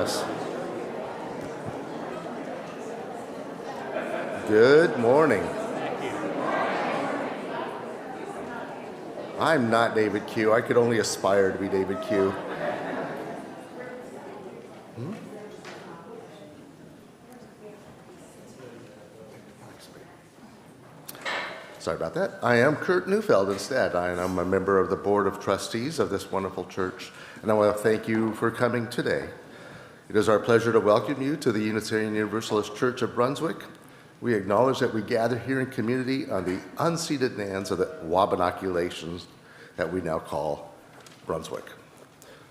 us. Good morning. I'm not David Q. I could only aspire to be David Q. Sorry about that. I am Kurt Neufeld instead. I'm a member of the Board of Trustees of this wonderful church, and I want to thank you for coming today. It is our pleasure to welcome you to the Unitarian Universalist Church of Brunswick. We acknowledge that we gather here in community on the unceded lands of the Wabanaki that we now call Brunswick.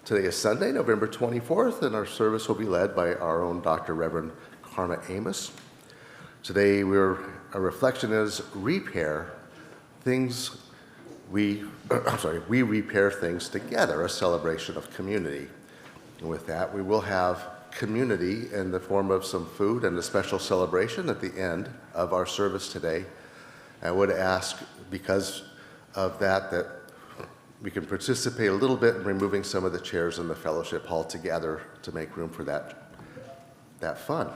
Today is Sunday, November 24th, and our service will be led by our own Dr. Reverend Karma Amos. Today, our reflection is repair things. We repair things together, a celebration of community. And with that, we will have community in the form of some food and a special celebration at the end of our service today. I would ask, because of that we can participate a little bit in removing some of the chairs in the fellowship hall together to make room for that fun.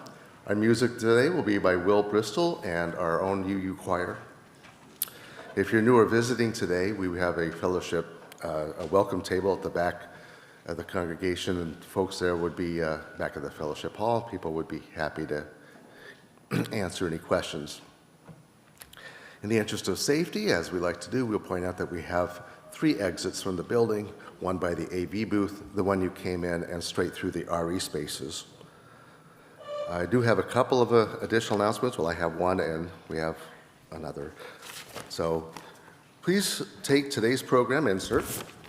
Our music today will be by Will Bristol and our own UU choir. If you're new or visiting today, we have a fellowship, a welcome table at the back of the congregation, and folks there would be back of the fellowship hall. People would be happy to answer any questions. In the interest of safety, as we like to do, we'll point out that we have 3 exits from the building, one by the AV booth, the one you came in, and straight through the RE spaces. I do have a couple of additional announcements. Well, I have one and we have another. So please take today's program insert,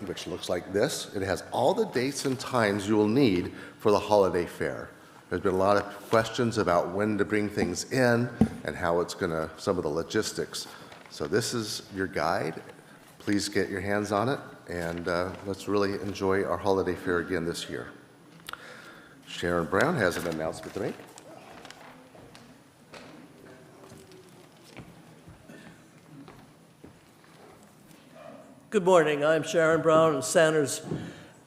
which looks like this. It has all the dates and times you will need for the holiday fair. There's been a lot of questions about when to bring things in and how it's some of the logistics. So this is your guide. Please get your hands on it, and let's really enjoy our holiday fair again this year. Sharon Brown has an announcement to make. Good morning. I'm Sharon Brown, and Santa's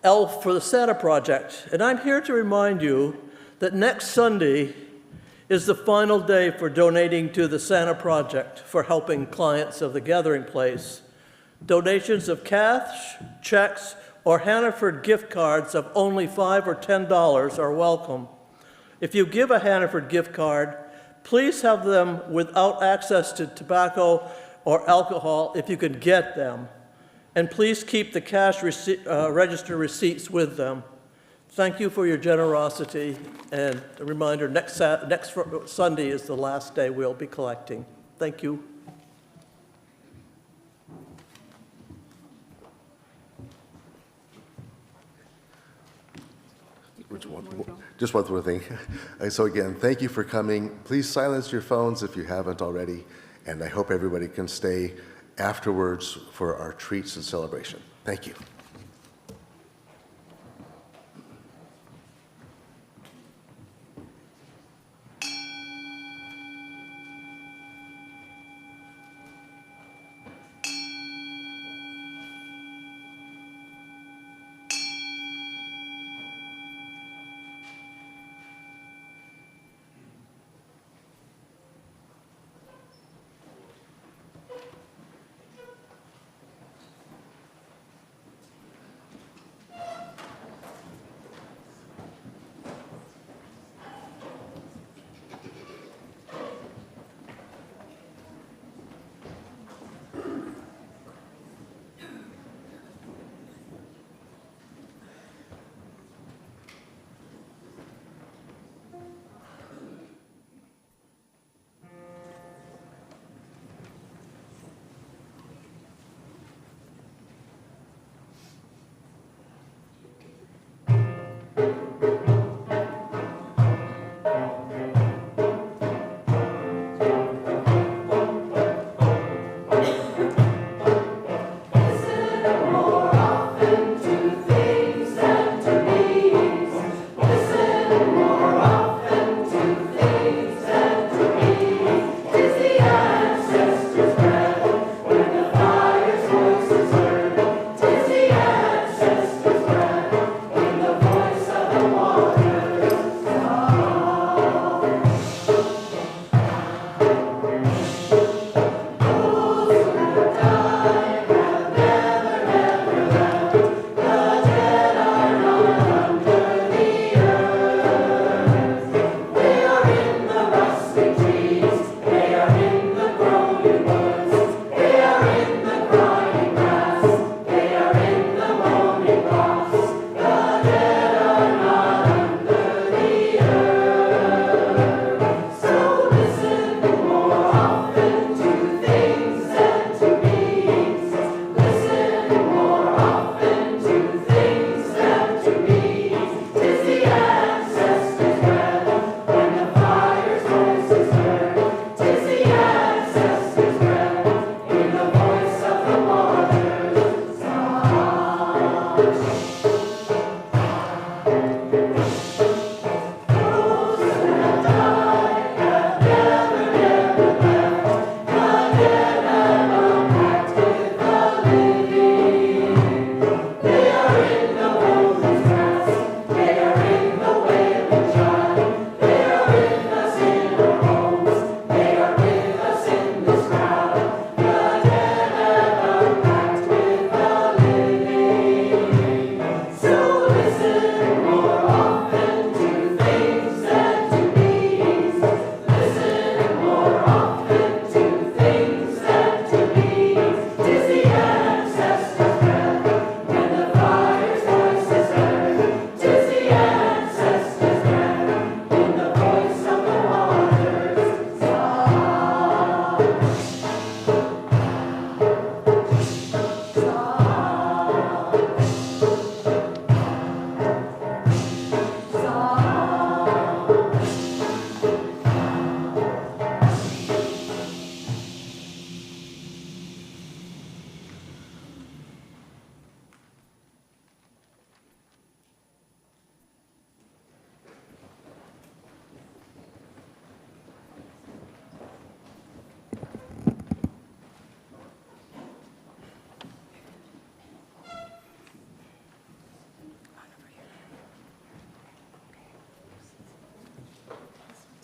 elf for the Santa Project, and I'm here to remind you that next Sunday is the final day for donating to the Santa Project for helping clients of the Gathering Place. Donations of cash, checks, or Hannaford gift cards of only $5 or $10 are welcome. If you give a Hannaford gift card, please have them without access to tobacco or alcohol if you can get them. And please keep the cash register receipts with them. Thank you for your generosity, and a reminder, next Sunday is the last day we'll be collecting. Thank you. Just one more thing. So again, thank you for coming. Please silence your phones if you haven't already, and I hope everybody can stay afterwards for our treats and celebration. Thank you.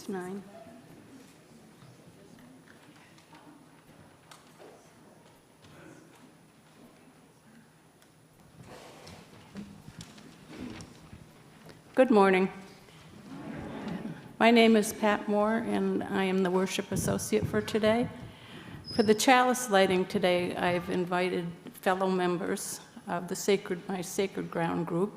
Page 9. Good morning. My name is Pat Moore, and I am the worship associate for today. For the chalice lighting today, I've invited fellow members of my Sacred Ground group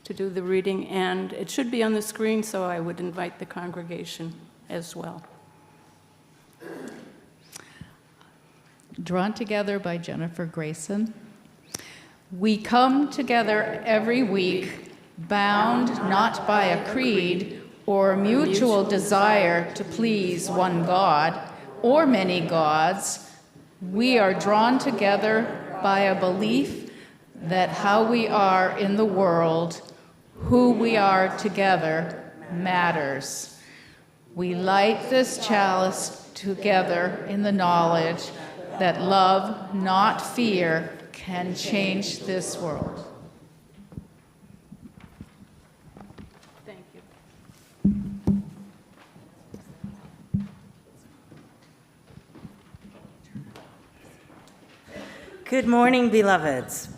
to do the reading, and it should be on the screen, so I would invite the congregation as well. Drawn Together by Jennifer Grayson. We come together every week, bound not by a creed or mutual desire to please one God or many gods. We are drawn together by a belief that how we are in the world, who we are together, matters. We light this chalice together in the knowledge that love, not fear, can change this world. Thank you. Good morning, beloveds.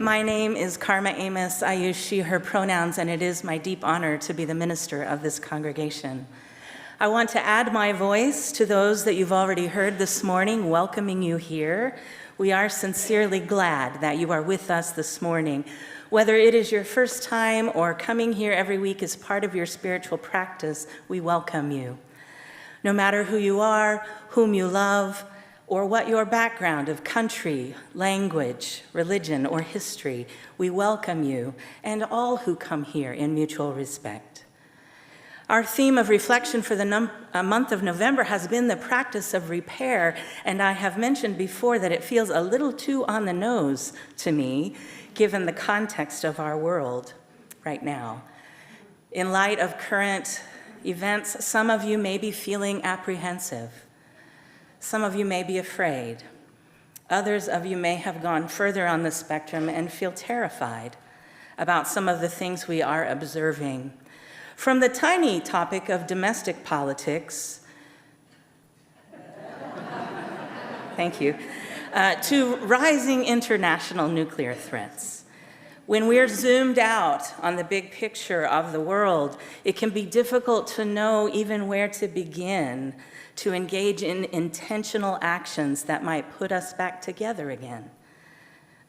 My name is Karma Amos. I use she, her pronouns, and it is my deep honor to be the minister of this congregation. I want to add my voice to those that you've already heard this morning, welcoming you here. We are sincerely glad that you are with us this morning. Whether it is your first time or coming here every week as part of your spiritual practice, we welcome you. No matter who you are, whom you love, or what your background of country, language, religion, or history, we welcome you and all who come here in mutual respect. Our theme of reflection for the month of November has been the practice of repair, and I have mentioned before that it feels a little too on the nose to me, given the context of our world right now. In light of current events, some of you may be feeling apprehensive. Some of you may be afraid. Others of you may have gone further on the spectrum and feel terrified about some of the things we are observing. From the tiny topic of domestic politics, thank you, to rising international nuclear threats. When we're zoomed out on the big picture of the world, it can be difficult to know even where to begin to engage in intentional actions that might put us back together again,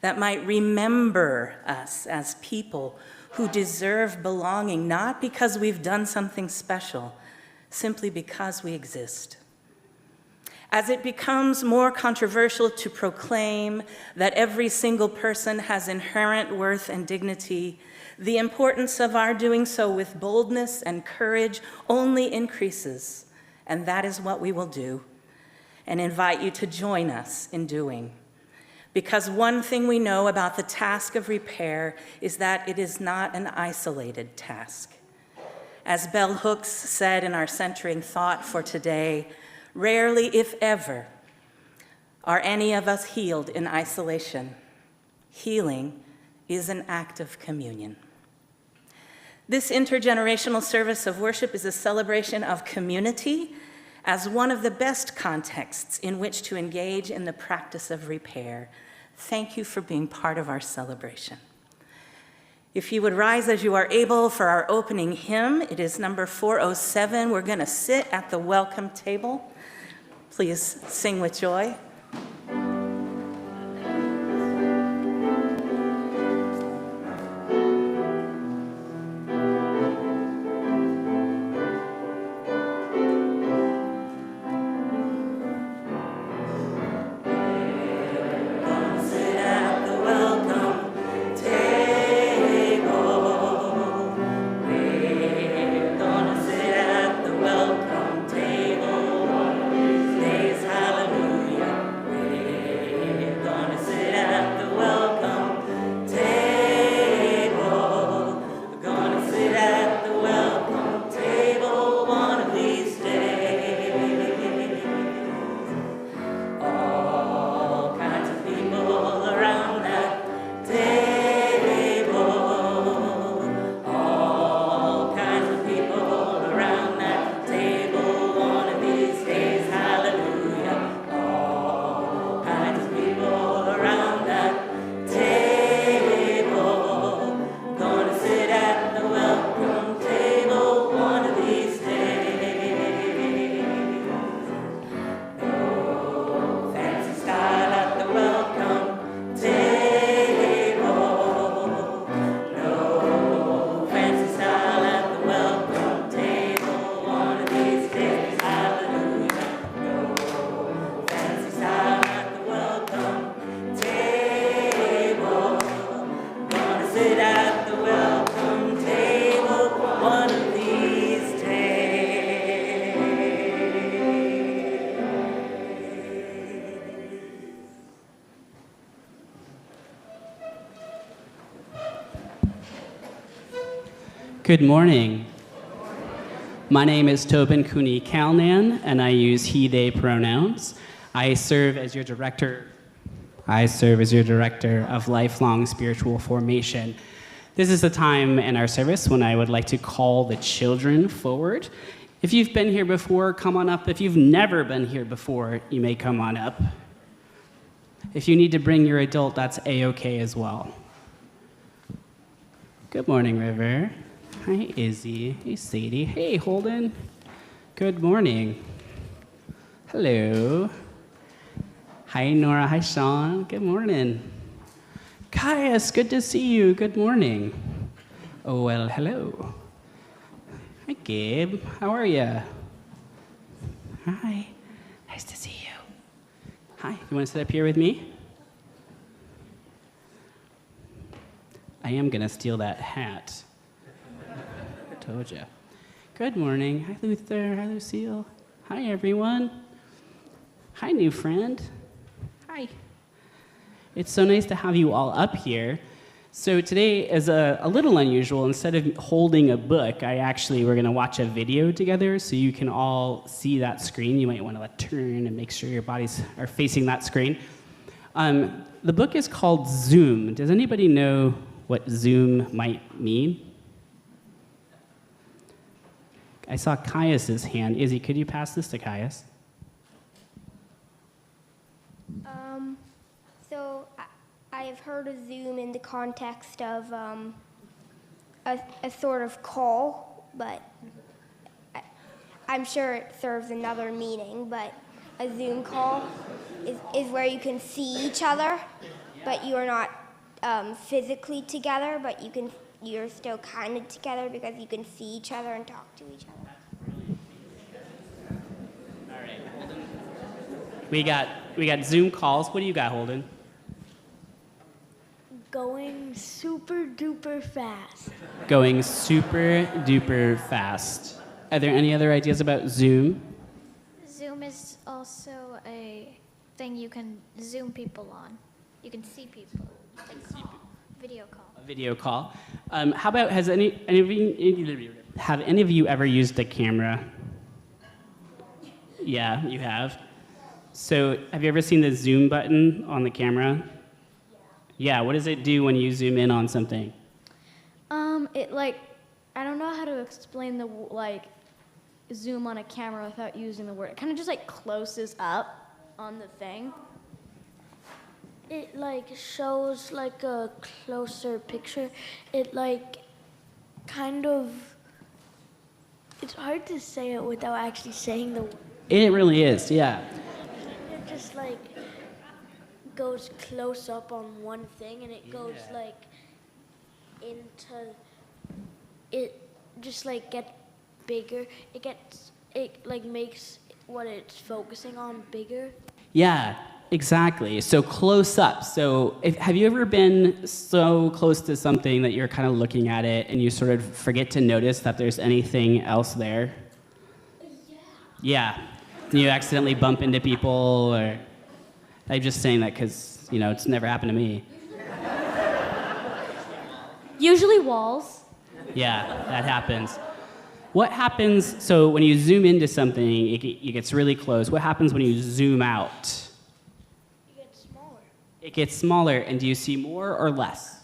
that might remember us as people who deserve belonging, not because we've done something special, simply because we exist. As it becomes more controversial to proclaim that every single person has inherent worth and dignity, the importance of our doing so with boldness and courage only increases. And that is what we will do and invite you to join us in doing. Because one thing we know about the task of repair is that it is not an isolated task. As Bell Hooks said in our centering thought for today, rarely, if ever, are any of us healed in isolation. Healing is an act of communion. This intergenerational service of worship is a celebration of community as one of the best contexts in which to engage in the practice of repair. Thank you for being part of our celebration. If you would rise as you are able for our opening hymn, it is number 407. We're going to sit at the welcome table. Please sing with joy. Hallelujah. Good morning. My name is Tobin Cooney Calnan, and I use he, they pronouns. I serve as your director of lifelong spiritual formation. This is a time in our service when I would like to call the children forward. If you've been here before, come on up. If you've never been here before, you may come on up. If you need to bring your adult, that's A-okay as well. Good morning, River. Hi, Izzy. Hey, Sadie. Hey, Holden. Good morning. Hello. Hi, Nora. Hi, Sean. Good morning. Caius, good to see you. Good morning. Oh, well, hello. Hi, Gabe. How are you? Hi. Nice to see you. Hi. You want to sit up here with me? I am going to steal that hat. Told you. Good morning. Hi, Luther. Hi, Lucille. Hi, everyone. Hi, new friend. Hi. It's so nice to have you all up here. So today is a little unusual. Instead of holding a book, we're going to watch a video together so you can all see that screen. You might want to turn and make sure your bodies are facing that screen. The book is called Zoom. Does anybody know what Zoom might mean? I saw Caius's hand. Izzy, could you pass this to Caius? So I have heard of Zoom in the context of a sort of call, but I'm sure it serves another meaning. But a Zoom call is where you can see each other, but you are not physically together, but you're still kind of together because you can see each other and talk to each other. All right, Holden. We got Zoom calls. What do you got, Holden? Going super duper fast. Going super duper fast. Are there any other ideas about Zoom? Zoom is also a thing you can Zoom people on. You can see people. Like call. Video call. A video call. How about, have any of you ever used a camera? Yeah, you have. So have you ever seen the zoom button on the camera? Yeah, what does it do when you zoom in on something? It I don't know how to explain the zoom on a camera without using the word. It kind of just closes up on the thing. It shows a closer picture. It kind of, it's hard to say it without actually saying the word. It really is, yeah. It just goes close up on one thing, and it goes into, it just gets bigger. It makes what it's focusing on bigger. Yeah, exactly. So close up. So have you ever been so close to something that you're kind of looking at it and you sort of forget to notice that there's anything else there? Yeah. You accidentally bump into people, or I'm just saying that because, it's never happened to me. Usually walls. Yeah, that happens. What happens, so when you zoom into something, it gets really close. What happens when you zoom out? It gets smaller. It gets smaller, and do you see more or less?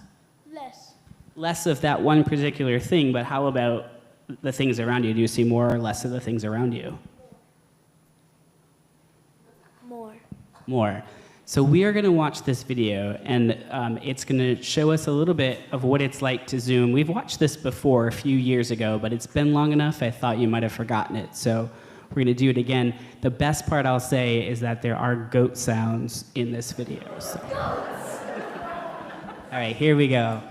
Less. Less of that one particular thing, but how about the things around you? Do you see more or less of the things around you? More. So we are going to watch this video, and it's going to show us a little bit of what it's like to Zoom. We've watched this before a few years ago, but it's been long enough I thought you might have forgotten it. So we're going to do it again. The best part I'll say is that there are goat sounds in this video. So. All right, here we go.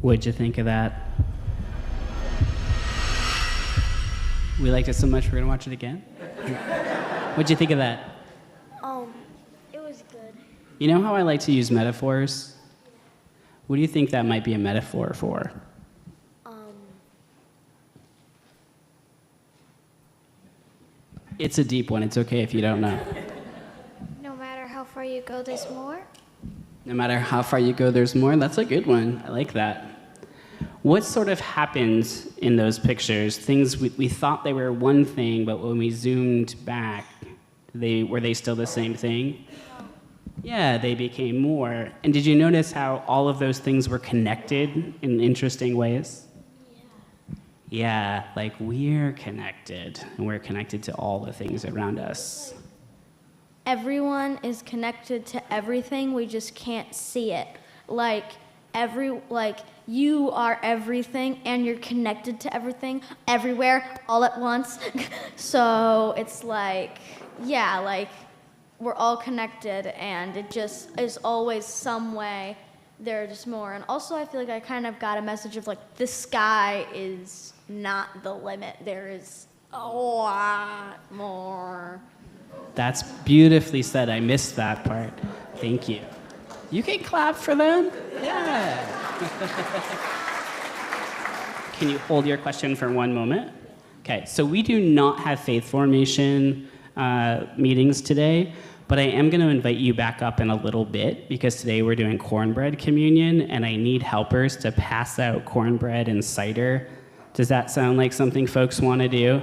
What'd you think of that? We liked it so much, we're gonna watch it again? What'd you think of that? It was good. You know how I like to use metaphors? What do you think that might be a metaphor for? It's a deep one. It's okay if you don't know. No matter how far you go, there's more. No matter how far you go, there's more. That's a good one. I like that. What sort of happens in those pictures? Things we thought they were one thing, but when we zoomed back, were they still the same thing? Yeah, they became more. And did you notice how all of those things were connected in interesting ways? Yeah, like we're connected, and we're connected to all the things around us. Everyone is connected to everything, we just can't see it. Like you are everything and you're connected to everything everywhere all at once. So it's like, yeah, like we're all connected and it just is always some way there's just more. And also I feel like I kind of got a message of like the sky is not the limit. There is a lot more. That's beautifully said. I missed that part. Thank you. You can clap for them. Yeah. Can you hold your question for one moment? Okay, so we do not have faith formation meetings today, but I am going to invite you back up in a little bit because today we're doing cornbread communion and I need helpers to pass out cornbread and cider. Does that sound like something folks want to do?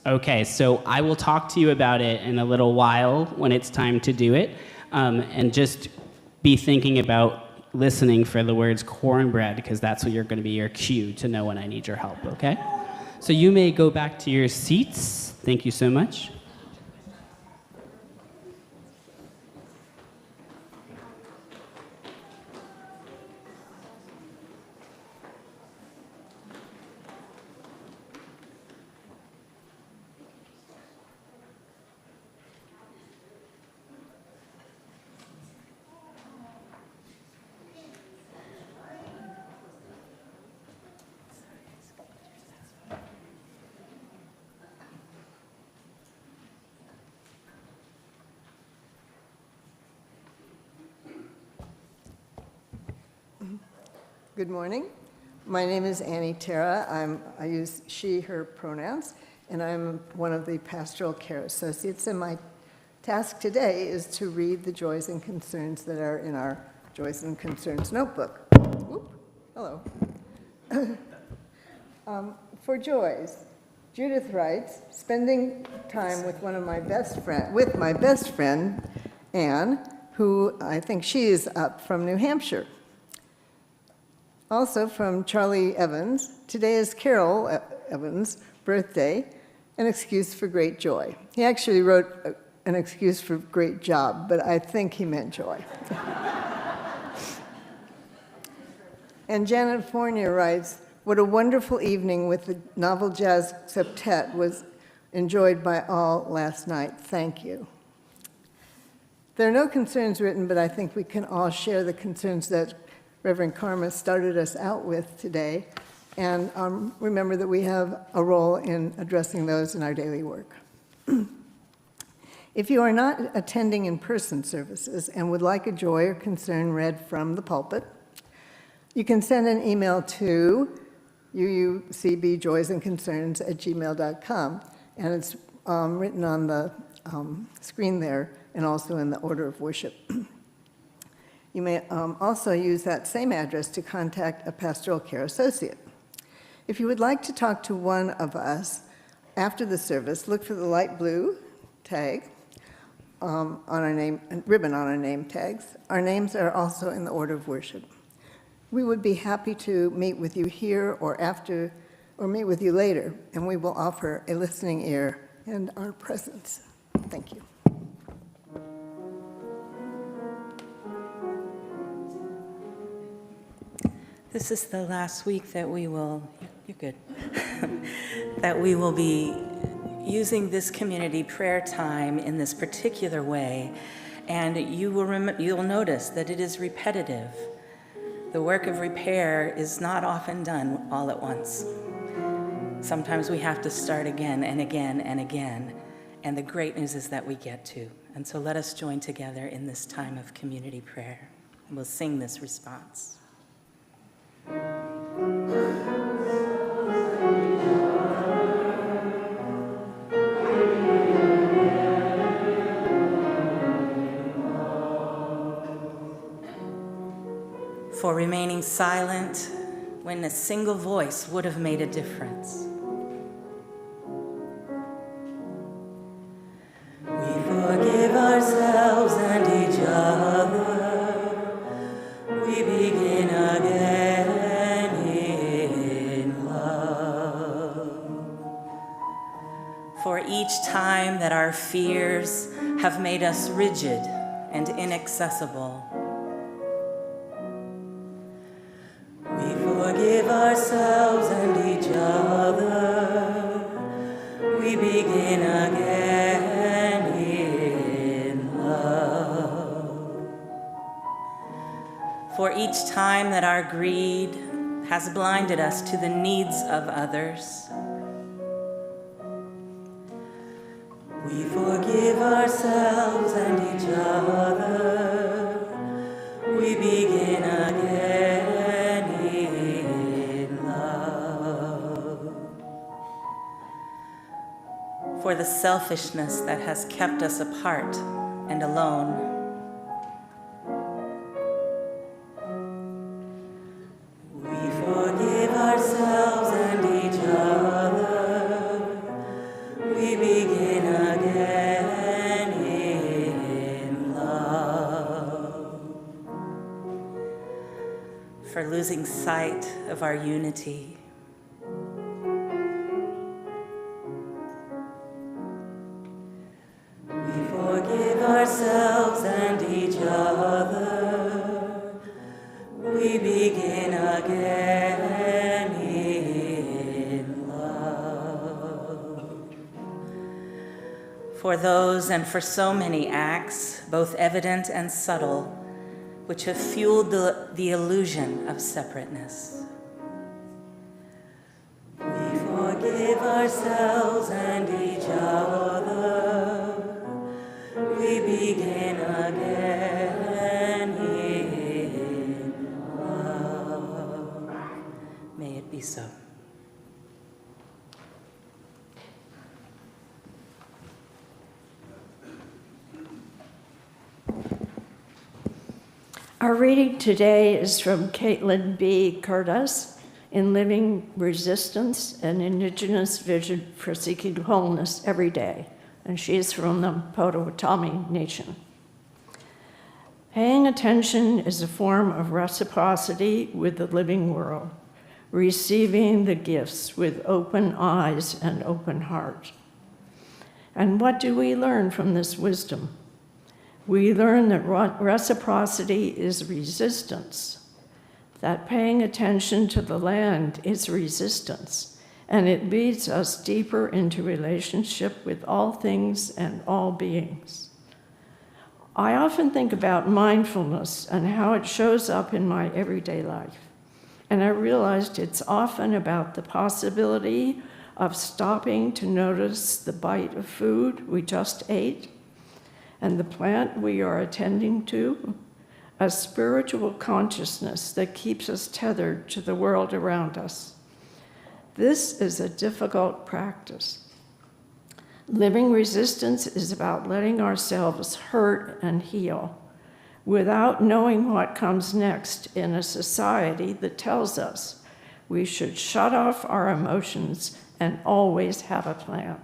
Okay, so I will talk to you about it in a little while when it's time to do it. And just be thinking about listening for the words cornbread, because that's what you're going to be your cue to know when I need your help, okay? So you may go back to your seats. Thank you so much. Good morning. My name is Annie Terra. I use she, her pronouns, and I'm one of the pastoral care associates. And my task today is to read the joys and concerns that are in our Joys and Concerns notebook. Whoop. Hello. For joys, Judith writes, spending time with my best friend, Anne, who I think she is up from New Hampshire. Also from Charlie Evans, today is Carol Evans' birthday, an excuse for great joy. He actually wrote an excuse for great job, but I think he meant joy. And Janet Fournier writes, what a wonderful evening with the novel jazz septet was enjoyed by all last night. Thank you. There are no concerns written, but I think we can all share the concerns that Reverend Karma started us out with today, and remember that we have a role in addressing those in our daily work. If you are not attending in-person services and would like a joy or concern read from the pulpit, you can send an email to uucbjoysandconcerns@gmail.com, and it's written on the screen there and also in the order of worship. You may also use that same address to contact a pastoral care associate. If you would like to talk to one of us after the service, look for the light blue tag on our name, ribbon on our name tags. Our names are also in the order of worship. We would be happy to meet with you here or after, or meet with you later, and we will offer a listening ear and our presence. Thank you. This is the last week that we will, you're good, that we will be using this community prayer time in this particular way. And you'll notice that it is repetitive. The work of repair is not often done all at once. Sometimes we have to start again and again and again, and the great news is that we get to. And so let us join together in this time of community prayer. We'll sing this response. For remaining silent when a single voice would have made a difference. We forgive ourselves and each other. We begin again in love. For each time that our fears have made us rigid and inaccessible, forgive ourselves and each other. We begin again in love. For each time that our greed has blinded us to the needs of others, we forgive ourselves and each other. We begin again. For the selfishness that has kept us apart and alone. We forgive ourselves and each other. We begin again in love. For losing sight of our unity. Ourselves and each other, we begin again in love. For those and for so many acts, both evident and subtle, which have fueled the illusion of separateness. We forgive ourselves and each other. We begin again in love. May it be so. Our reading today is from Caitlin B. Curtis in Living Resistance, an Indigenous Vision for Seeking Wholeness Every Day. And she is from the Potawatomi Nation. Paying attention is a form of reciprocity with the living world, receiving the gifts with open eyes and open heart. And what do we learn from this wisdom? We learn that reciprocity is resistance, that paying attention to the land is resistance, and it leads us deeper into relationship with all things and all beings. I often think about mindfulness and how it shows up in my everyday life. And I realized it's often about the possibility of stopping to notice the bite of food we just ate and the plant we are attending to, a spiritual consciousness that keeps us tethered to the world around us. This is a difficult practice. Living resistance is about letting ourselves hurt and heal without knowing what comes next in a society that tells us we should shut off our emotions and always have a plan.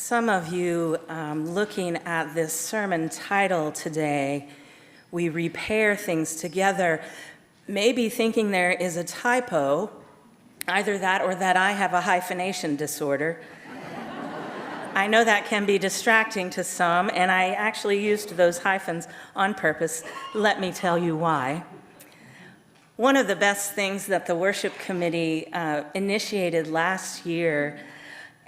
some of you looking at this sermon title today, We Repair Things Together, maybe thinking there is a typo, either that or that I have a hyphenation disorder. I know that can be distracting to some, and I actually used those hyphens on purpose. Let me tell you why. One of the best things that the worship committee initiated last year,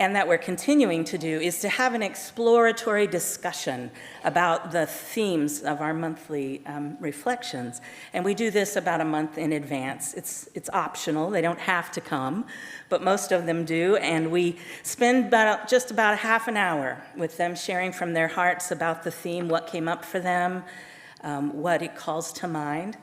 and that we're continuing to do, is to have an exploratory discussion about the themes of our monthly reflections. And we do this about a month in advance. It's optional, they don't have to come, but most of them do. And we spend just about a half an hour with them sharing from their hearts about the theme, what came up for them, what it calls to mind.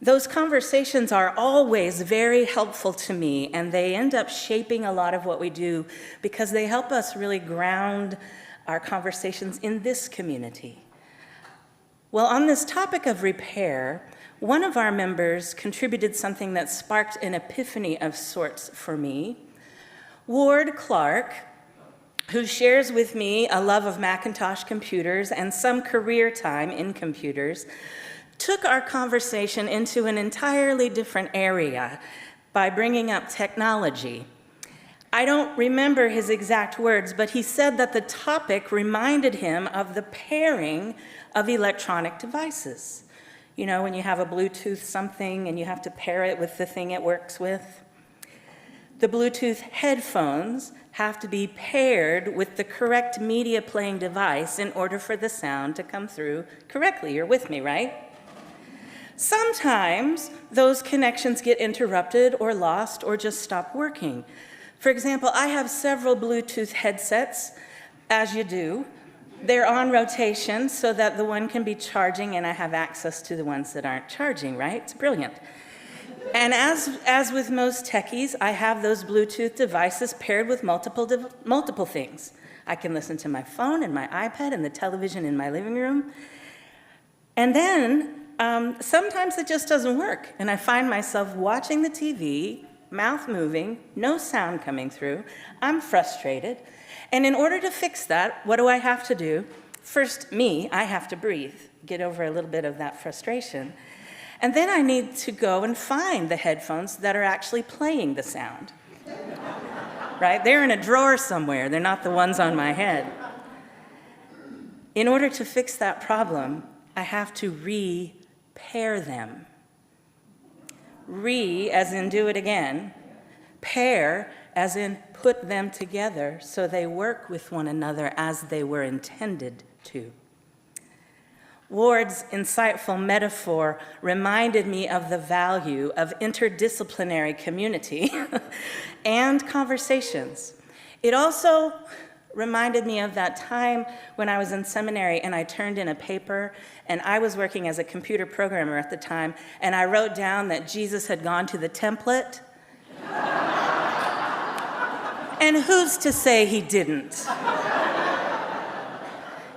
Those conversations are always very helpful to me, and they end up shaping a lot of what we do because they help us really ground our conversations in this community. Well, on this topic of repair, one of our members contributed something that sparked an epiphany of sorts for me. Ward Clark, who shares with me a love of Macintosh computers and some career time in computers, took our conversation into an entirely different area by bringing up technology. I don't remember his exact words, but he said that the topic reminded him of the pairing of electronic devices. You know, when you have a Bluetooth something and you have to pair it with the thing it works with. The Bluetooth headphones have to be paired with the correct media playing device in order for the sound to come through correctly. You're with me, right? Sometimes those connections get interrupted or lost or just stop working. For example, I have several Bluetooth headsets, as you do. They're on rotation so that the one can be charging and I have access to the ones that aren't charging, right? It's brilliant. And as with most techies, I have those Bluetooth devices paired with multiple things. I can listen to my phone and my iPad and the television in my living room. And then sometimes it just doesn't work, and I find myself watching the TV, mouth moving, no sound coming through. I'm frustrated, and in order to fix that, what do I have to do? First, I have to breathe, get over a little bit of that frustration, and then I need to go and find the headphones that are actually playing the sound. Right? They're in a drawer somewhere. They're not the ones on my head. In order to fix that problem, I have to repair them. As in do it again. Pair as in put them together so they work with one another as they were intended to. Ward's insightful metaphor reminded me of the value of interdisciplinary community and conversations. It also reminded me of that time when I was in seminary and I turned in a paper, and I was working as a computer programmer at the time, and I wrote down that Jesus had gone to the template. And who's to say he didn't?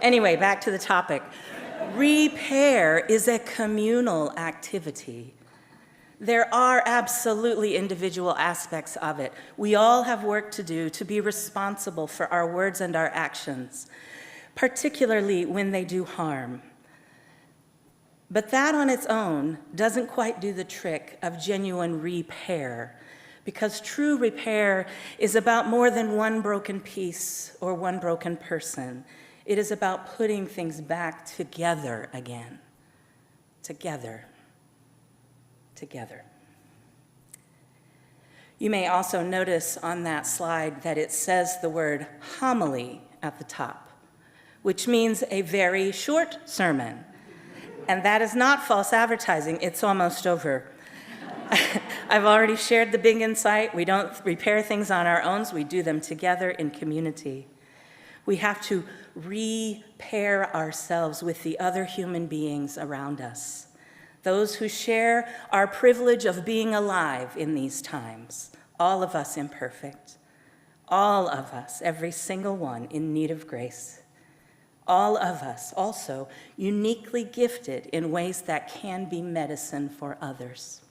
Anyway, back to the topic. Repair is a communal activity. There are absolutely individual aspects of it. We all have work to do to be responsible for our words and our actions, particularly when they do harm. But that on its own doesn't quite do the trick of genuine repair, because true repair is about more than one broken piece or one broken person. It is about putting things back together again. Together. You may also notice on that slide that it says the word homily at the top, which means a very short sermon. And that is not false advertising, it's almost over. I've already shared the big insight. We don't repair things on our own, we do them together in community. We have to repair ourselves with the other human beings around us, those who share our privilege of being alive in these times, all of us imperfect, all of us, every single one, in need of grace. All of us also uniquely gifted in ways that can be medicine for others.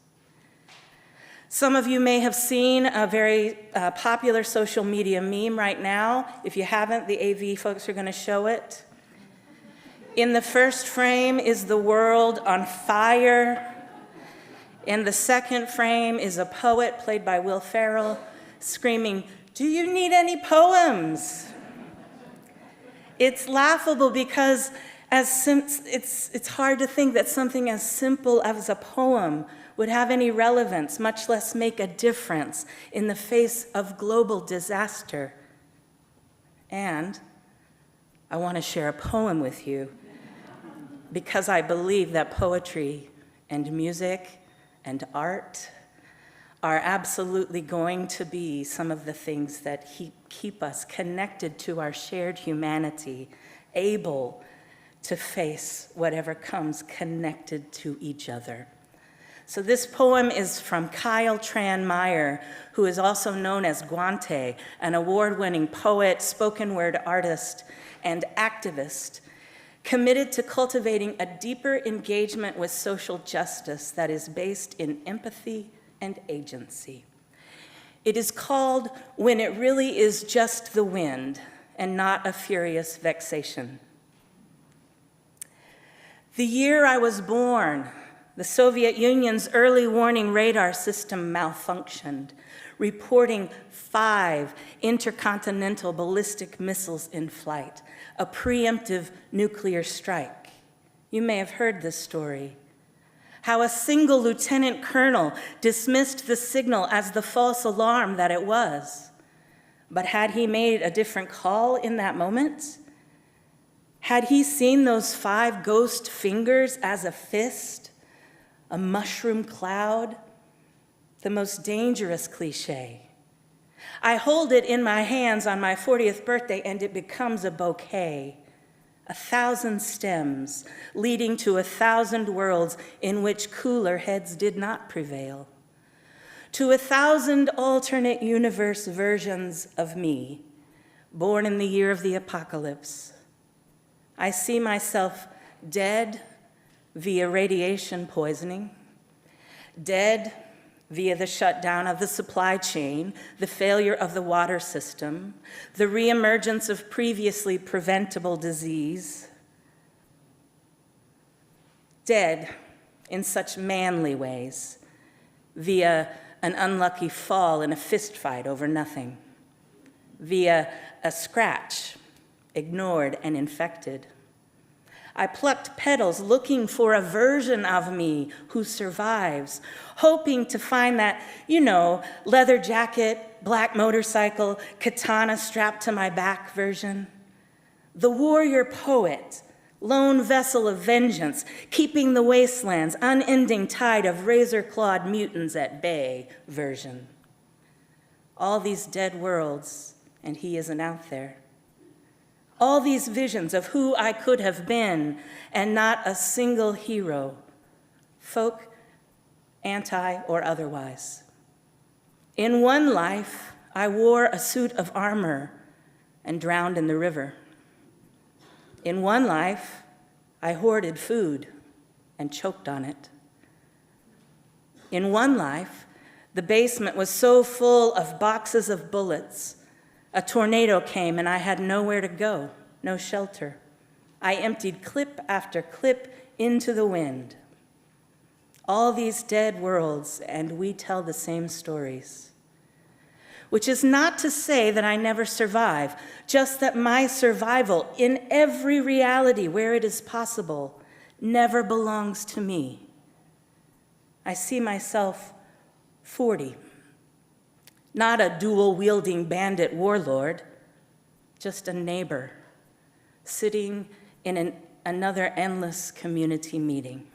Some of you may have seen a very popular social media meme right now. If you haven't, the AV folks are going to show it. In the first frame is the world on fire. In the second frame is a poet, played by Will Ferrell, screaming, "Do you need any poems?" It's laughable because it's hard to think that something as simple as a poem would have any relevance, much less make a difference in the face of global disaster. And I want to share a poem with you because I believe that poetry and music and art are absolutely going to be some of the things that keep us connected to our shared humanity, able to face whatever comes, connected to each other. So this poem is from Kyle Tran Meyer, who is also known as Guante, an award-winning poet, spoken word artist, and activist, committed to cultivating a deeper engagement with social justice that is based in empathy and agency. It is called When It Really Is Just the Wind and Not a Furious Vexation. The year I was born, the Soviet Union's early warning radar system malfunctioned, reporting 5 intercontinental ballistic missiles in flight, a preemptive nuclear strike. You may have heard this story. How a single lieutenant colonel dismissed the signal as the false alarm that it was. But had he made a different call in that moment? Had he seen those 5 ghost fingers as a fist, a mushroom cloud? The most dangerous cliche. I hold it in my hands on my 40th birthday and it becomes a bouquet. 1,000 stems leading to 1,000 worlds in which cooler heads did not prevail. To 1,000 alternate universe versions of me, born in the year of the apocalypse. I see myself dead via radiation poisoning, dead via the shutdown of the supply chain, the failure of the water system, the reemergence of previously preventable disease, dead in such manly ways, via an unlucky fall in a fistfight over nothing, via a scratch, ignored and infected. I plucked petals looking for a version of me who survives, hoping to find that, leather jacket, black motorcycle, katana strapped to my back version. The warrior poet, lone vessel of vengeance, keeping the wasteland's unending tide of razor-clawed mutants at bay version. All these dead worlds, and he isn't out there. All these visions of who I could have been, and not a single hero, folk, anti, or otherwise. In one life, I wore a suit of armor and drowned in the river. In one life, I hoarded food and choked on it. In one life, the basement was so full of boxes of bullets, a tornado came and I had nowhere to go, no shelter. I emptied clip after clip into the wind. All these dead worlds, and we tell the same stories. Which is not to say that I never survive, just that my survival in every reality where it is possible never belongs to me. I see myself 40. Not a dual-wielding bandit warlord, just a neighbor, sitting in another endless community meeting.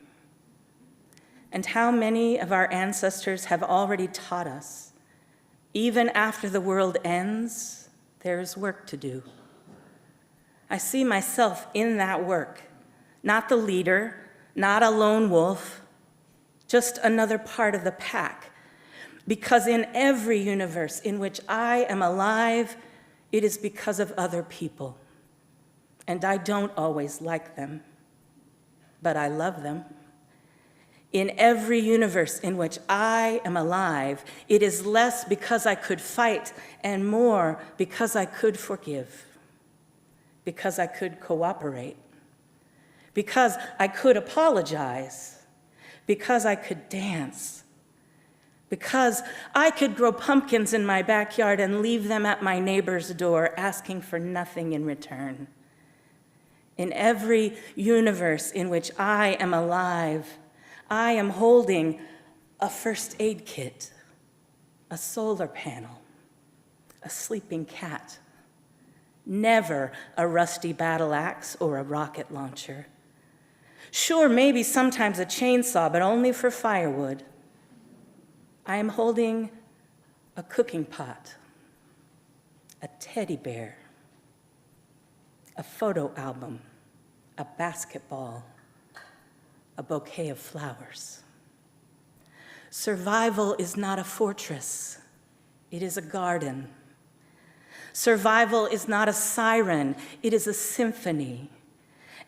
And how many of our ancestors have already taught us, even after the world ends, there is work to do. I see myself in that work, not the leader, not a lone wolf, just another part of the pack. Because in every universe in which I am alive, it is because of other people. And I don't always like them, but I love them. In every universe in which I am alive, it is less because I could fight and more because I could forgive, because I could cooperate, because I could apologize, because I could dance, because I could grow pumpkins in my backyard and leave them at my neighbor's door asking for nothing in return. In every universe in which I am alive, I am holding a first aid kit, a solar panel, a sleeping cat, never a rusty battle axe or a rocket launcher. Sure, maybe sometimes a chainsaw, but only for firewood. I am holding a cooking pot, a teddy bear, a photo album, a basketball, a bouquet of flowers. Survival is not a fortress, it is a garden. Survival is not a siren, it is a symphony.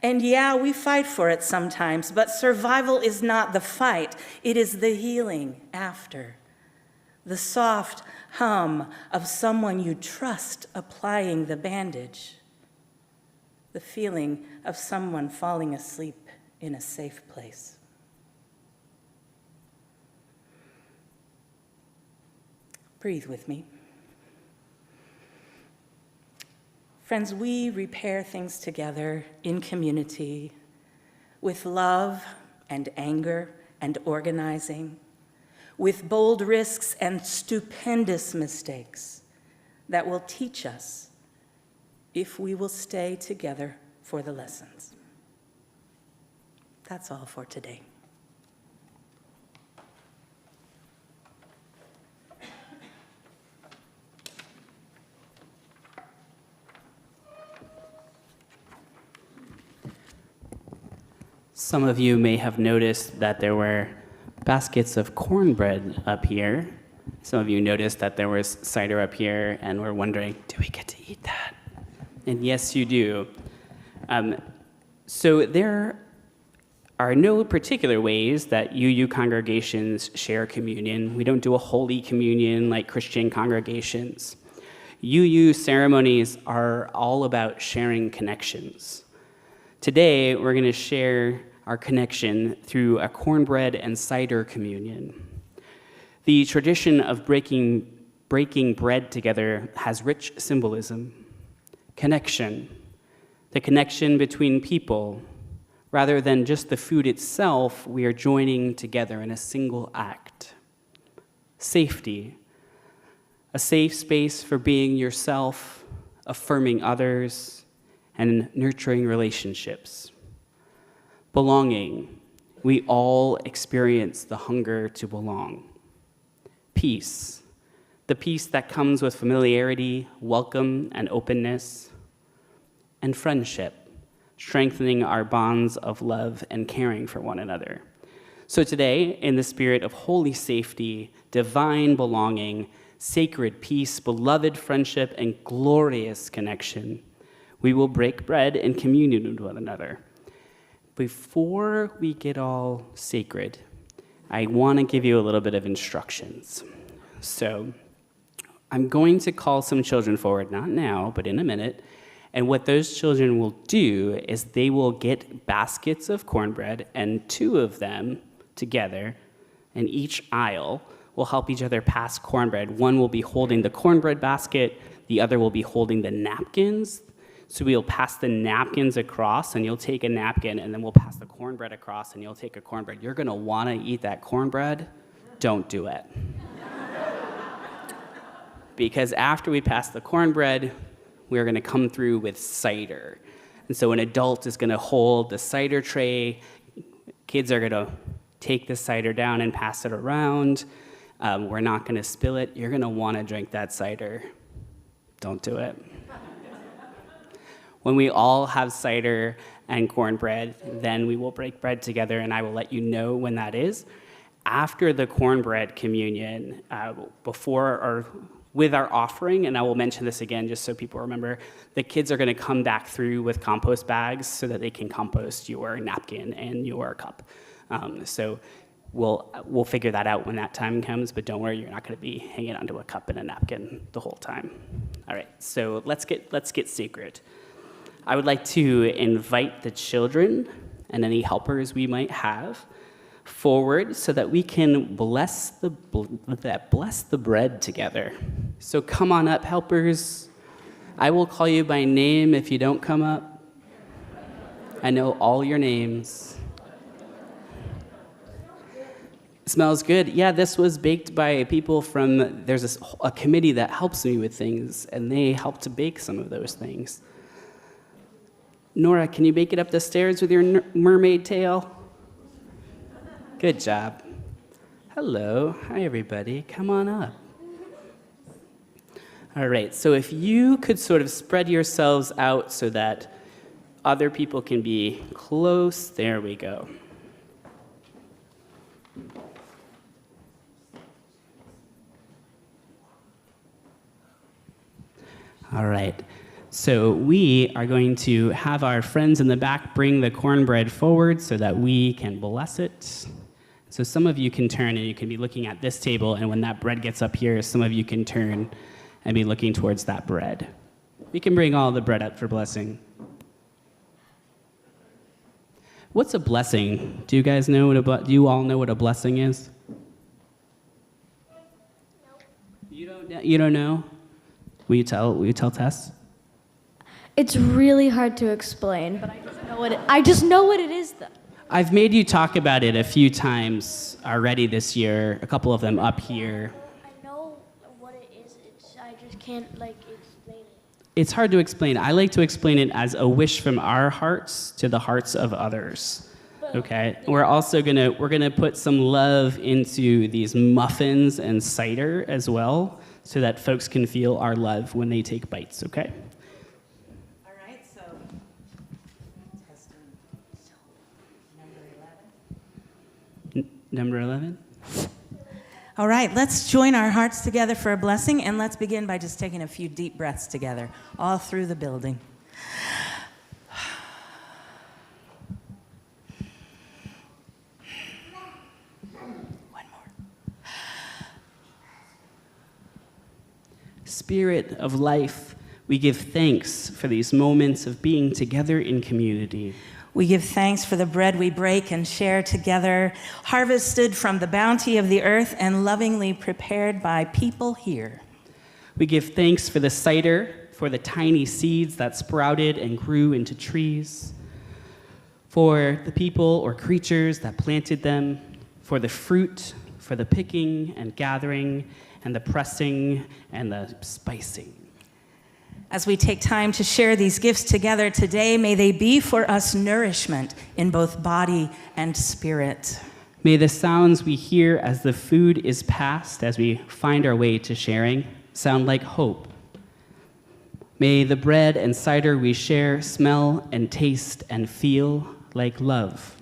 And yeah, we fight for it sometimes, but survival is not the fight, it is the healing after. The soft hum of someone you trust applying the bandage. The feeling of someone falling asleep in a safe place. Breathe with me. Friends, we repair things together in community with love and anger and organizing, with bold risks and stupendous mistakes that will teach us if we will stay together for the lessons. That's all for today. Some of you may have noticed that there were baskets of cornbread up here. Some of you noticed that there was cider up here and were wondering, do we get to eat that? And yes, you do. So there are no particular ways that UU congregations share communion. We don't do a Holy Communion like Christian congregations. UU ceremonies are all about sharing connections. Today, we're going to share our connection through a cornbread and cider communion. The tradition of breaking bread together has rich symbolism. Connection, the connection between people. Rather than just the food itself, we are joining together in a single act. Safety, a safe space for being yourself, affirming others, and nurturing relationships. Belonging, we all experience the hunger to belong. Peace, the peace that comes with familiarity, welcome, and openness. And friendship, strengthening our bonds of love and caring for one another. So today, in the spirit of holy safety, divine belonging, sacred peace, beloved friendship, and glorious connection, we will break bread in communion with one another. Before we get all sacred, I want to give you a little bit of instructions. So I'm going to call some children forward, not now, but in a minute. And what those children will do is they will get baskets of cornbread, and two of them together in each aisle will help each other pass cornbread. One will be holding the cornbread basket, the other will be holding the napkins. So we'll pass the napkins across, and you'll take a napkin, and then we'll pass the cornbread across, and you'll take a cornbread. You're gonna wanna eat that cornbread. Don't do it. Because after we pass the cornbread, we're gonna come through with cider. And so an adult is gonna hold the cider tray. Kids are gonna take the cider down and pass it around. We're not gonna spill it. You're gonna wanna drink that cider. Don't do it. When we all have cider and cornbread, then we will break bread together, and I will let you know when that is. After the cornbread communion, before or with our offering, and I will mention this again just so people remember, the kids are going to come back through with compost bags so that they can compost your napkin and your cup. So we'll figure that out when that time comes, but don't worry, you're not going to be hanging onto a cup and a napkin the whole time. All right, so let's get sacred. I would like to invite the children and any helpers we might have forward so that we can bless the bread together. So come on up, helpers. I will call you by name if you don't come up. I know all your names. Smells good. Yeah, this was baked by people from, there's a committee that helps me with things, and they help to bake some of those things. Nora, can you bake it up the stairs with your mermaid tail? Good job. Hello. Hi, everybody. Come on up. All right, so if you could sort of spread yourselves out so that other people can be close, there we go. All right, so we are going to have our friends in the back bring the cornbread forward so that we can bless it. So some of you can turn and you can be looking at this table, and when that bread gets up here, some of you can turn and be looking towards that bread. We can bring all the bread up for blessing. What's a blessing? Do you guys know do you all know what a blessing is? No. You don't know? Will you tell Tess? It's really hard to explain, but I just know what it is, though. I've made you talk about it a few times already this year, a couple of them up here. I know what it is, I just can't, explain it. It's hard to explain. I like to explain it as a wish from our hearts to the hearts of others. Okay? We're also gonna put some love into these muffins and cider as well, so that folks can feel our love when they take bites, okay? All right, so testing. Number 11? All right, let's join our hearts together for a blessing, and let's begin by just taking a few deep breaths together, all through the building. Spirit of life, we give thanks for these moments of being together in community. We give thanks for the bread we break and share together, harvested from the bounty of the earth and lovingly prepared by people here. We give thanks for the cider, for the tiny seeds that sprouted and grew into trees, for the people or creatures that planted them, for the fruit, for the picking and gathering, and the pressing and the spicing. As we take time to share these gifts together today, may they be for us nourishment in both body and spirit. May the sounds we hear as the food is passed, as we find our way to sharing, sound like hope. May the bread and cider we share smell and taste and feel like love.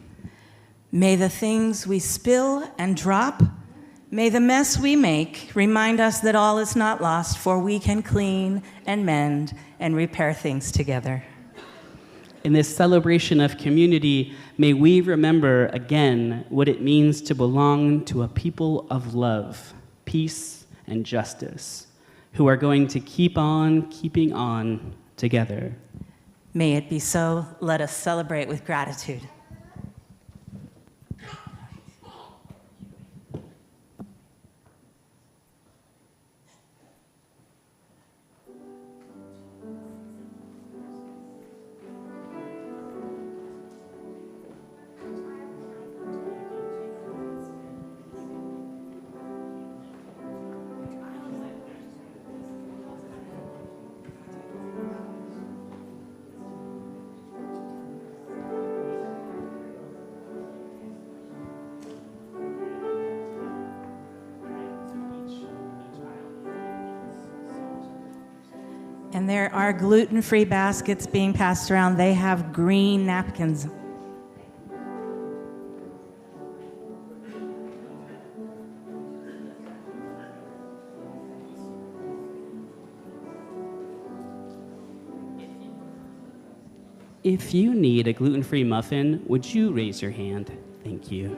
May the things we spill and drop, may the mess we make remind us that all is not lost, for we can clean and mend and repair things together. In this celebration of community, may we remember again what it means to belong to a people of love, peace, and justice, who are going to keep on keeping on together. May it be so. Let us celebrate with gratitude. And there are gluten-free baskets being passed around. They have green napkins. If you need a gluten-free muffin, would you raise your hand? Thank you.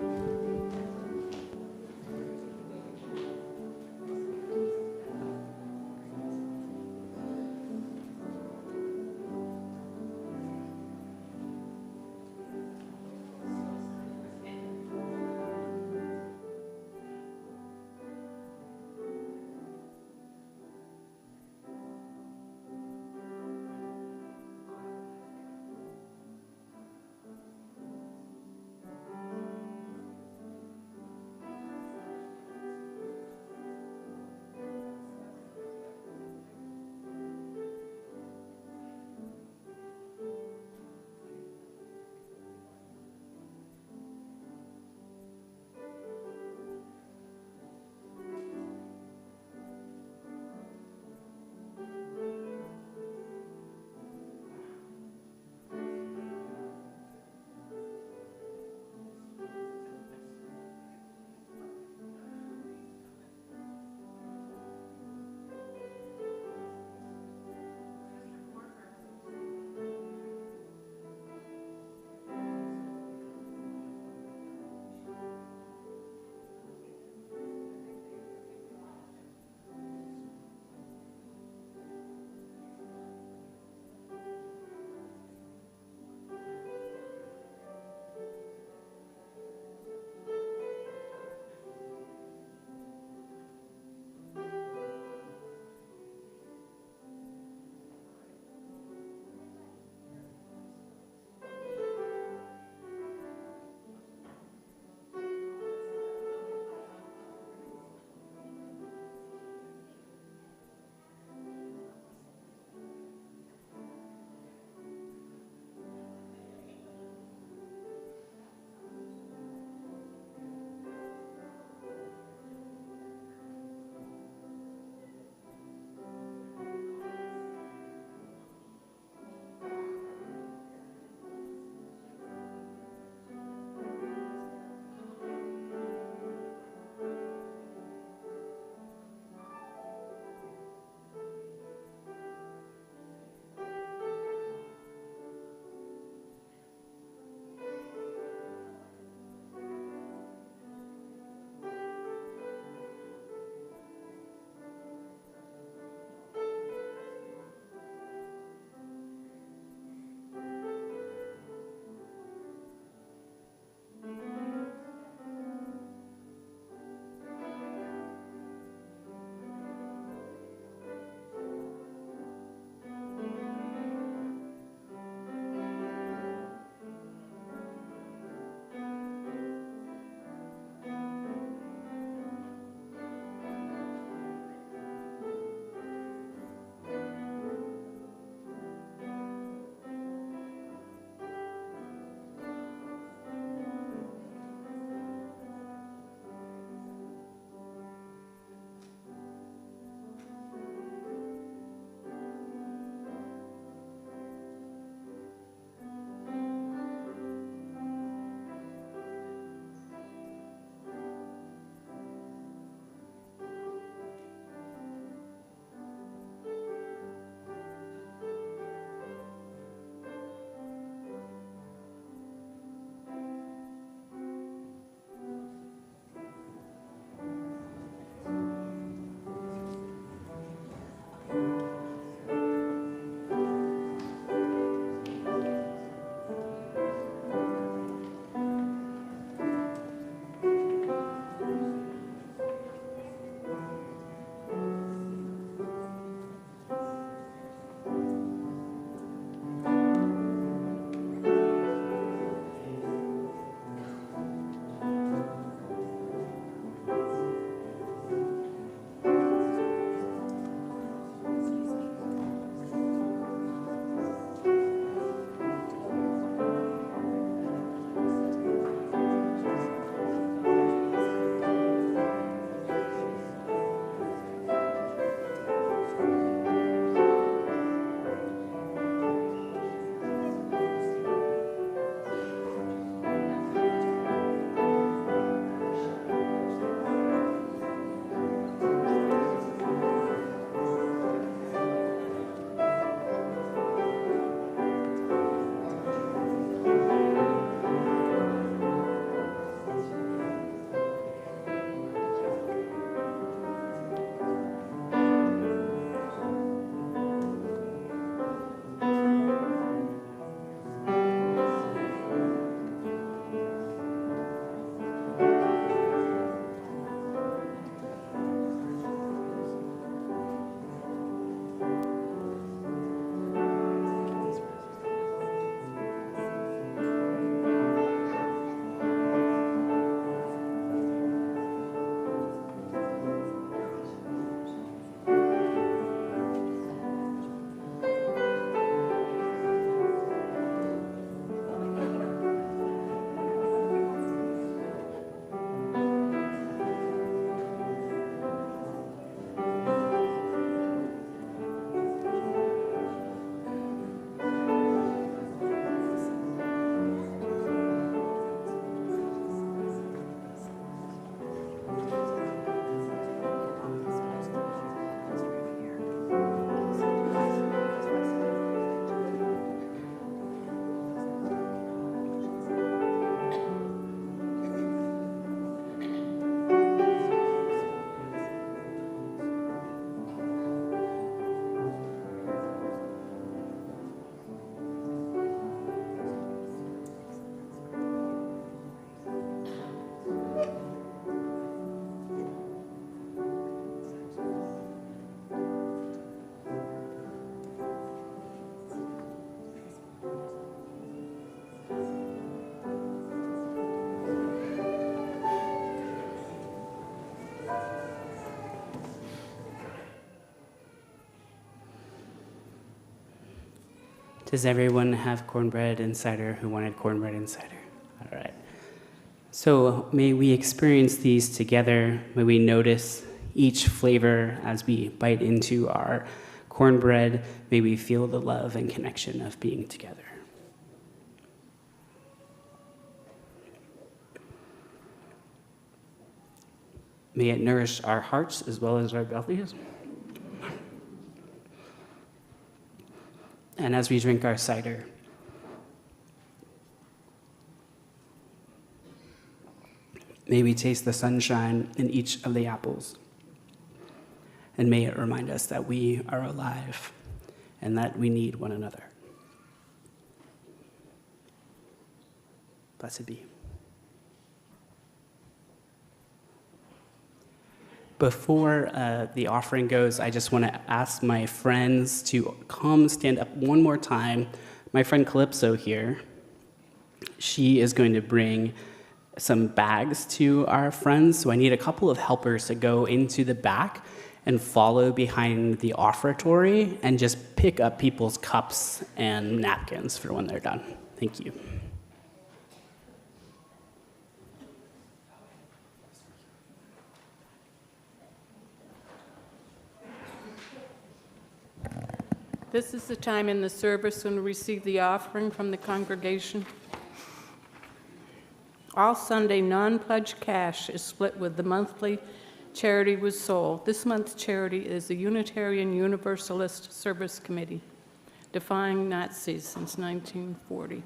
Does everyone have cornbread and cider who wanted cornbread and cider? All right. So may we experience these together. May we notice each flavor as we bite into our cornbread. May we feel the love and connection of being together. May it nourish our hearts as well as our bellies. And as we drink our cider, may we taste the sunshine in each of the apples. And may it remind us that we are alive and that we need one another. Blessed be. Before the offering goes, I just want to ask my friends to come stand up one more time. My friend Calypso here, she is going to bring some bags to our friends. So I need a couple of helpers to go into the back and follow behind the offertory and just pick up people's cups and napkins for when they're done. Thank you. This is the time in the service when we receive the offering from the congregation. All Sunday non-pledged cash is split with the monthly charity with soul. This month's charity is the Unitarian Universalist Service Committee, defying Nazis since 1940.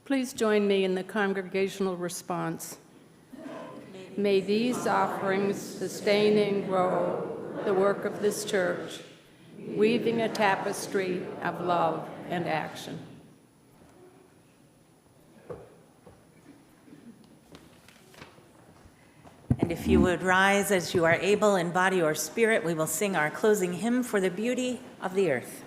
Please join me in the congregational response. May these offerings sustain and grow the work of this church, weaving a tapestry of love and action. And if you would rise as you are able in body or spirit, we will sing our closing hymn, For the Beauty of the Earth.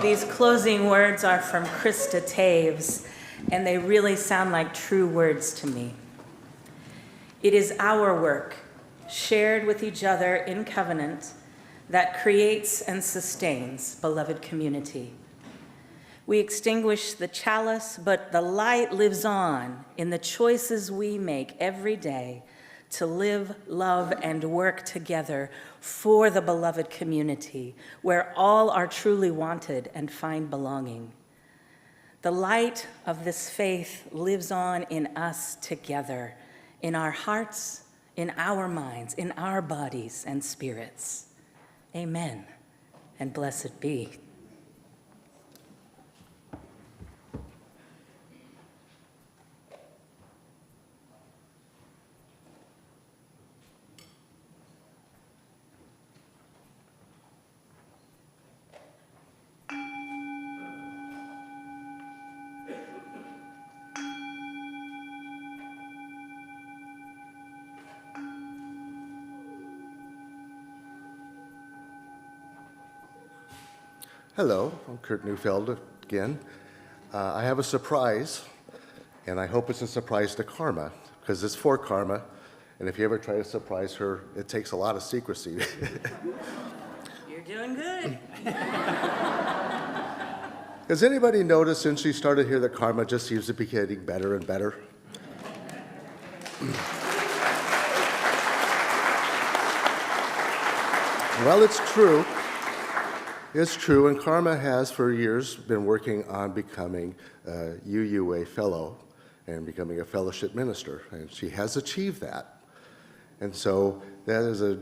These closing words are from Krista Taves, and they really sound like true words to me. It is our work, shared with each other in covenant, that creates and sustains beloved community. We extinguish the chalice, but the light lives on in the choices we make every day to live, love, and work together for the beloved community, where all are truly wanted and find belonging. The light of this faith lives on in us together, in our hearts, in our minds, in our bodies and spirits. Amen, and blessed be. Hello, I'm Kurt Neufeld again. I have a surprise, and I hope it's a surprise to Karma, because it's for Karma, and if you ever try to surprise her, it takes a lot of secrecy. You're doing good. Has anybody noticed since she started here that Karma just seems to be getting better and better? Well, it's true. It's true, and Karma has for years been working on becoming a UUA fellow and becoming a fellowship minister, and she has achieved that. And so that is a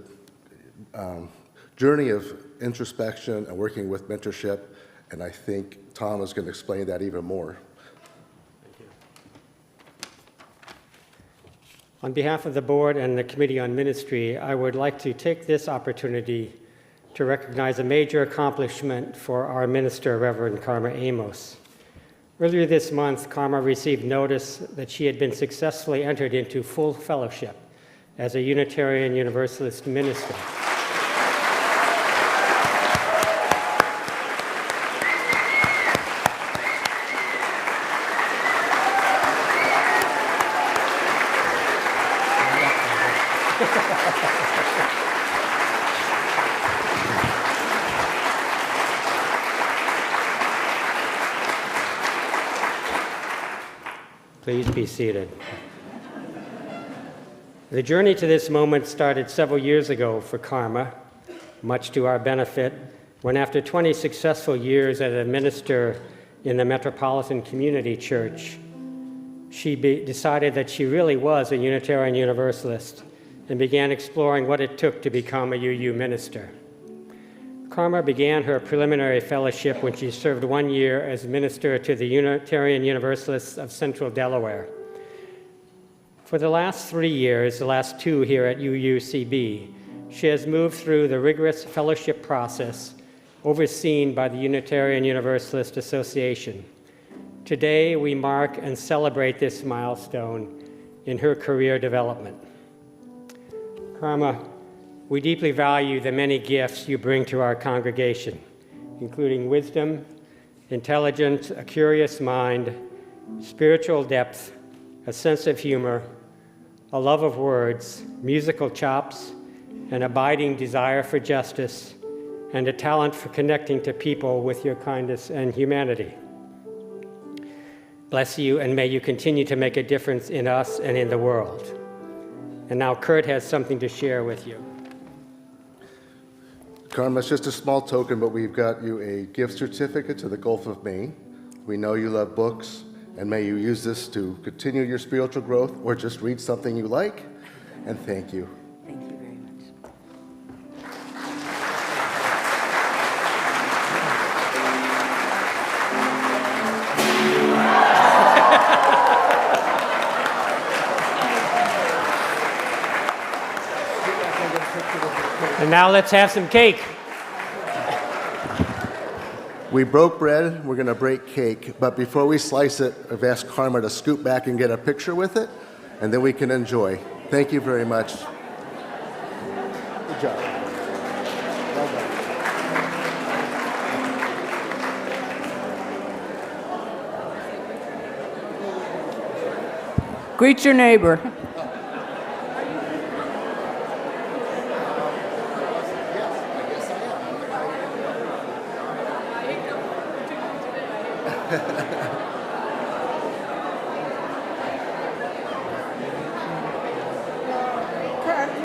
journey of introspection and working with mentorship, and I think Tom is going to explain that even more. Thank you. On behalf of the board and the Committee on Ministry, I would like to take this opportunity to recognize a major accomplishment for our minister, Reverend Karma Amos. Earlier this month, Karma received notice that she had been successfully entered into full fellowship as a Unitarian Universalist minister. Please be seated. The journey to this moment started several years ago for Karma, much to our benefit, when after 20 successful years as a minister in the Metropolitan Community Church, she decided that she really was a Unitarian Universalist and began exploring what it took to become a UU minister. Karma began her preliminary fellowship when she served 1 year as minister to the Unitarian Universalists of Central Delaware. For the last 3 years, the last 2 here at UUCB, she has moved through the rigorous fellowship process overseen by the Unitarian Universalist Association. Today, we mark and celebrate this milestone in her career development. Karma, we deeply value the many gifts you bring to our congregation, including wisdom, intelligence, a curious mind, spiritual depth, a sense of humor, a love of words, musical chops, an abiding desire for justice, and a talent for connecting to people with your kindness and humanity. Bless you, and may you continue to make a difference in us and in the world. And now Kurt has something to share with you. Karma, it's just a small token, but we've got you a gift certificate to the Gulf of Maine. We know you love books, and may you use this to continue your spiritual growth or just read something you like. And thank you. Thank you very much. And now let's have some cake. We broke bread, we're going to break cake, but before we slice it, I've asked Karma to scoot back and get a picture with it, and then we can enjoy. Thank you very much. Good job. Well done. Greet your neighbor.